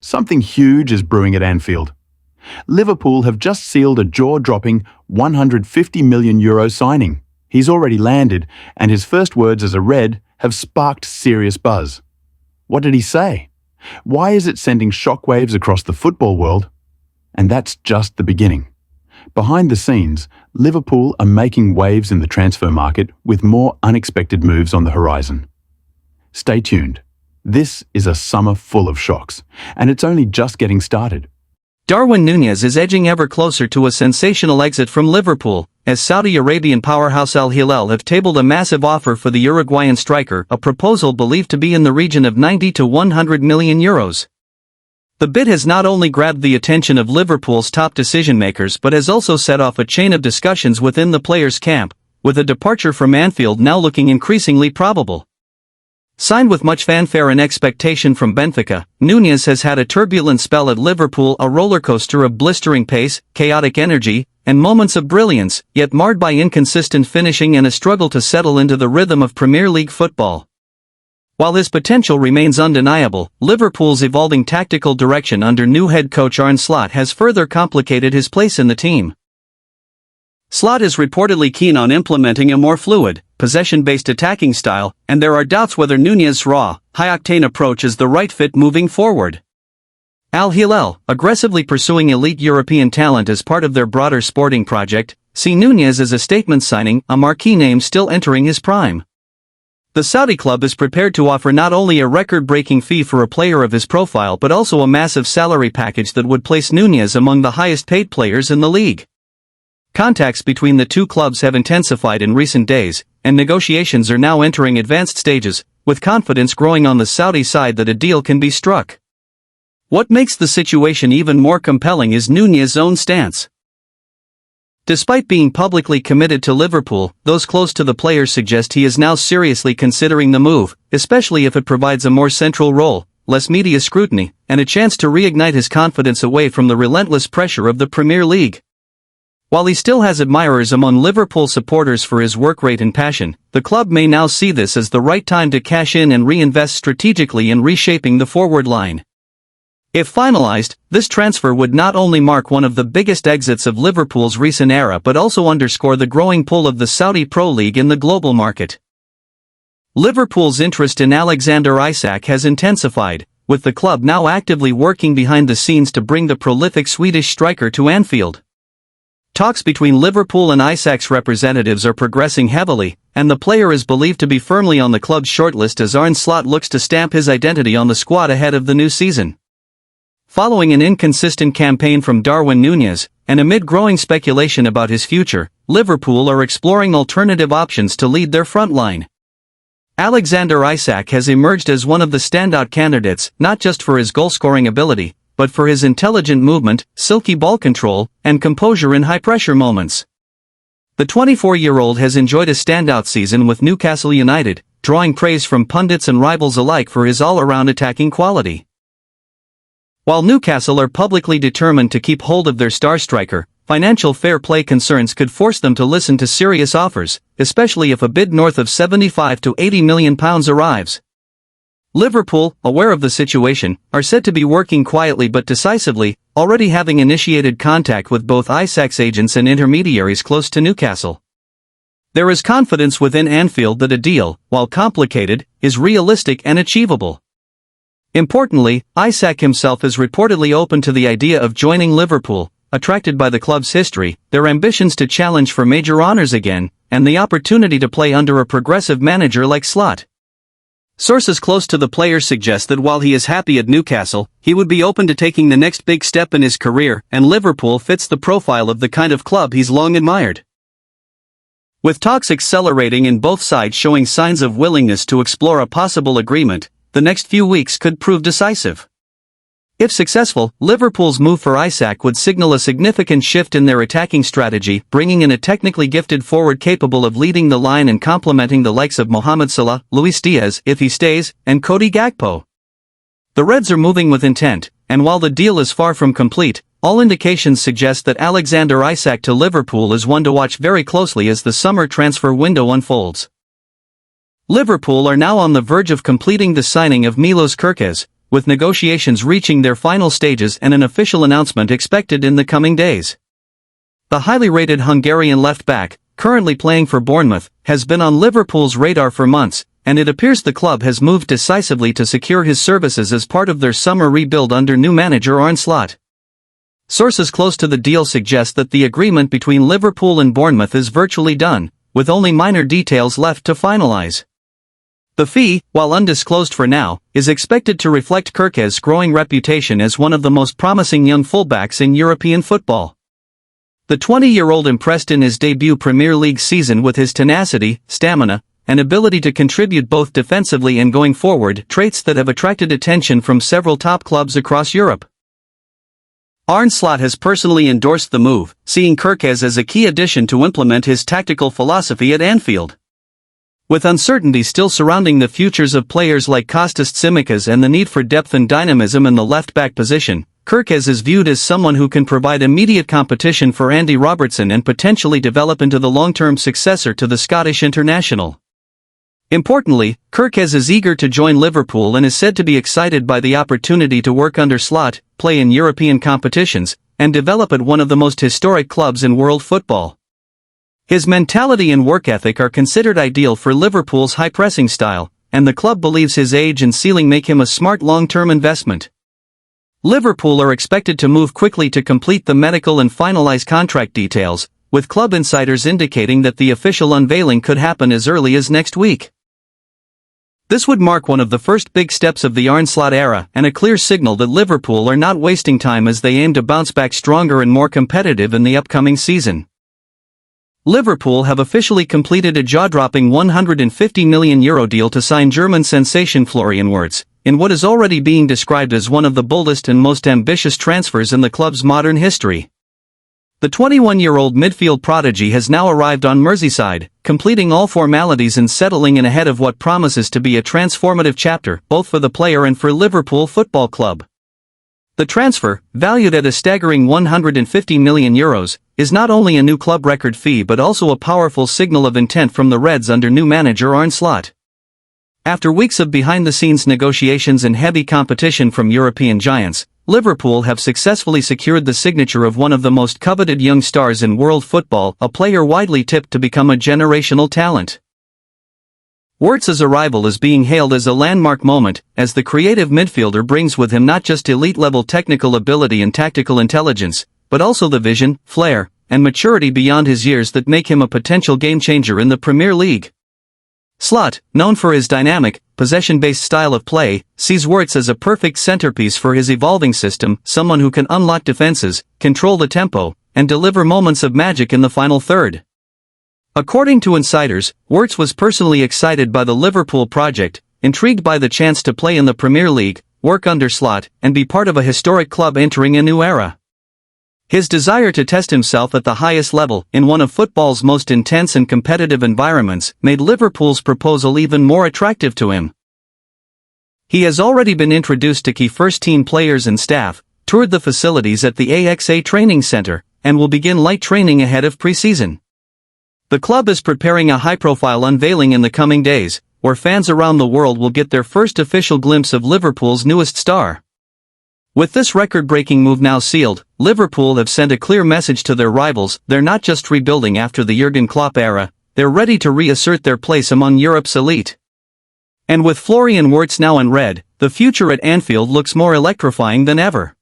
Something huge is brewing at Anfield. Liverpool have just sealed a jaw-dropping €150 million signing. He's already landed, and his first words as a Red have sparked serious buzz. What did he say? Why is it sending shockwaves across the football world? And that's just the beginning. Behind the scenes, Liverpool are making waves in the transfer market with more unexpected moves on the horizon. Stay tuned. This is a summer full of shocks, and it's only just getting started. Darwin Núñez is edging ever closer to a sensational exit from Liverpool, as Saudi Arabian powerhouse Al Hilal have tabled a massive offer for the Uruguayan striker, a proposal believed to be in the region of €90 to €100 million. The bid has not only grabbed the attention of Liverpool's top decision-makers but has also set off a chain of discussions within the players' camp, with a departure from Anfield now looking increasingly probable. Signed with much fanfare and expectation from Benfica, Núñez has had a turbulent spell at Liverpool, a rollercoaster of blistering pace, chaotic energy, and moments of brilliance, yet marred by inconsistent finishing and a struggle to settle into the rhythm of Premier League football. While his potential remains undeniable, Liverpool's evolving tactical direction under new head coach Arne Slot has further complicated his place in the team. Slot is reportedly keen on implementing a more fluid, possession-based attacking style, and there are doubts whether Núñez's raw, high-octane approach is the right fit moving forward. Al Hilal, aggressively pursuing elite European talent as part of their broader sporting project, see Núñez as a statement signing, a marquee name still entering his prime. The Saudi club is prepared to offer not only a record-breaking fee for a player of his profile but also a massive salary package that would place Núñez among the highest-paid players in the league. Contacts between the two clubs have intensified in recent days, and negotiations are now entering advanced stages, with confidence growing on the Saudi side that a deal can be struck. What makes the situation even more compelling is Núñez's own stance. Despite being publicly committed to Liverpool, those close to the player suggest he is now seriously considering the move, especially if it provides a more central role, less media scrutiny, and a chance to reignite his confidence away from the relentless pressure of the Premier League. While he still has admirers among Liverpool supporters for his work rate and passion, the club may now see this as the right time to cash in and reinvest strategically in reshaping the forward line. If finalized, this transfer would not only mark one of the biggest exits of Liverpool's recent era but also underscore the growing pull of the Saudi Pro League in the global market. Liverpool's interest in Alexander Isak has intensified, with the club now actively working behind the scenes to bring the prolific Swedish striker to Anfield. Talks between Liverpool and Isak's representatives are progressing heavily, and the player is believed to be firmly on the club's shortlist as Arne Slot looks to stamp his identity on the squad ahead of the new season. Following an inconsistent campaign from Darwin Núñez, and amid growing speculation about his future, Liverpool are exploring alternative options to lead their front line. Alexander Isak has emerged as one of the standout candidates, not just for his goal-scoring ability, but for his intelligent movement, silky ball control, and composure in high-pressure moments. The 24-year-old has enjoyed a standout season with Newcastle United, drawing praise from pundits and rivals alike for his all-around attacking quality. While Newcastle are publicly determined to keep hold of their star striker, financial fair play concerns could force them to listen to serious offers, especially if a bid north of £75 to £80 million arrives. Liverpool, aware of the situation, are said to be working quietly but decisively, already having initiated contact with both Isak's agents and intermediaries close to Newcastle. There is confidence within Anfield that a deal, while complicated, is realistic and achievable. Importantly, Isak himself is reportedly open to the idea of joining Liverpool, attracted by the club's history, their ambitions to challenge for major honours again, and the opportunity to play under a progressive manager like Slot. Sources close to the player suggest that while he is happy at Newcastle, he would be open to taking the next big step in his career, and Liverpool fits the profile of the kind of club he's long admired. With talks accelerating and both sides showing signs of willingness to explore a possible agreement, the next few weeks could prove decisive. If successful, Liverpool's move for Isak would signal a significant shift in their attacking strategy, bringing in a technically gifted forward capable of leading the line and complementing the likes of Mohamed Salah, Luis Diaz if he stays, and Cody Gakpo. The Reds are moving with intent, and while the deal is far from complete, all indications suggest that Alexander Isak to Liverpool is one to watch very closely as the summer transfer window unfolds. Liverpool are now on the verge of completing the signing of Milos Kerkez, with negotiations reaching their final stages and an official announcement expected in the coming days. The highly rated Hungarian left-back, currently playing for Bournemouth, has been on Liverpool's radar for months, and it appears the club has moved decisively to secure his services as part of their summer rebuild under new manager Arne Slot. Sources close to the deal suggest that the agreement between Liverpool and Bournemouth is virtually done, with only minor details left to finalize. The fee, while undisclosed for now, is expected to reflect Kerkez's growing reputation as one of the most promising young fullbacks in European football. The 20-year-old impressed in his debut Premier League season with his tenacity, stamina, and ability to contribute both defensively and going forward, traits that have attracted attention from several top clubs across Europe. Arne Slot has personally endorsed the move, seeing Kerkez as a key addition to implement his tactical philosophy at Anfield. With uncertainty still surrounding the futures of players like Kostas Tsimikas and the need for depth and dynamism in the left-back position, Kerkez is viewed as someone who can provide immediate competition for Andy Robertson and potentially develop into the long-term successor to the Scottish international. Importantly, Kerkez is eager to join Liverpool and is said to be excited by the opportunity to work under Slot, play in European competitions, and develop at one of the most historic clubs in world football. His mentality and work ethic are considered ideal for Liverpool's high-pressing style, and the club believes his age and ceiling make him a smart long-term investment. Liverpool are expected to move quickly to complete the medical and finalize contract details, with club insiders indicating that the official unveiling could happen as early as next week. This would mark one of the first big steps of the Arne Slot era and a clear signal that Liverpool are not wasting time as they aim to bounce back stronger and more competitive in the upcoming season. Liverpool have officially completed a jaw-dropping €150 million deal to sign German sensation Florian Wirtz, in what is already being described as one of the boldest and most ambitious transfers in the club's modern history. The 21-year-old midfield prodigy has now arrived on Merseyside, completing all formalities and settling in ahead of what promises to be a transformative chapter, both for the player and for Liverpool Football Club. The transfer, valued at a staggering €150 million, is not only a new club record fee but also a powerful signal of intent from the Reds under new manager Arne Slot. After weeks of behind-the-scenes negotiations and heavy competition from European giants, Liverpool have successfully secured the signature of one of the most coveted young stars in world football, a player widely tipped to become a generational talent. Wirtz's arrival is being hailed as a landmark moment, as the creative midfielder brings with him not just elite-level technical ability and tactical intelligence, but also the vision, flair, and maturity beyond his years that make him a potential game-changer in the Premier League. Slot, known for his dynamic, possession-based style of play, sees Wirtz as a perfect centerpiece for his evolving system, someone who can unlock defenses, control the tempo, and deliver moments of magic in the final third. According to insiders, Wirtz was personally excited by the Liverpool project, intrigued by the chance to play in the Premier League, work under Slot, and be part of a historic club entering a new era. His desire to test himself at the highest level, in one of football's most intense and competitive environments, made Liverpool's proposal even more attractive to him. He has already been introduced to key first-team players and staff, toured the facilities at the AXA training center, and will begin light training ahead of pre-season. The club is preparing a high-profile unveiling in the coming days, where fans around the world will get their first official glimpse of Liverpool's newest star. With this record-breaking move now sealed, Liverpool have sent a clear message to their rivals: they're not just rebuilding after the Jurgen Klopp era, they're ready to reassert their place among Europe's elite. And with Florian Wirtz now in red, the future at Anfield looks more electrifying than ever.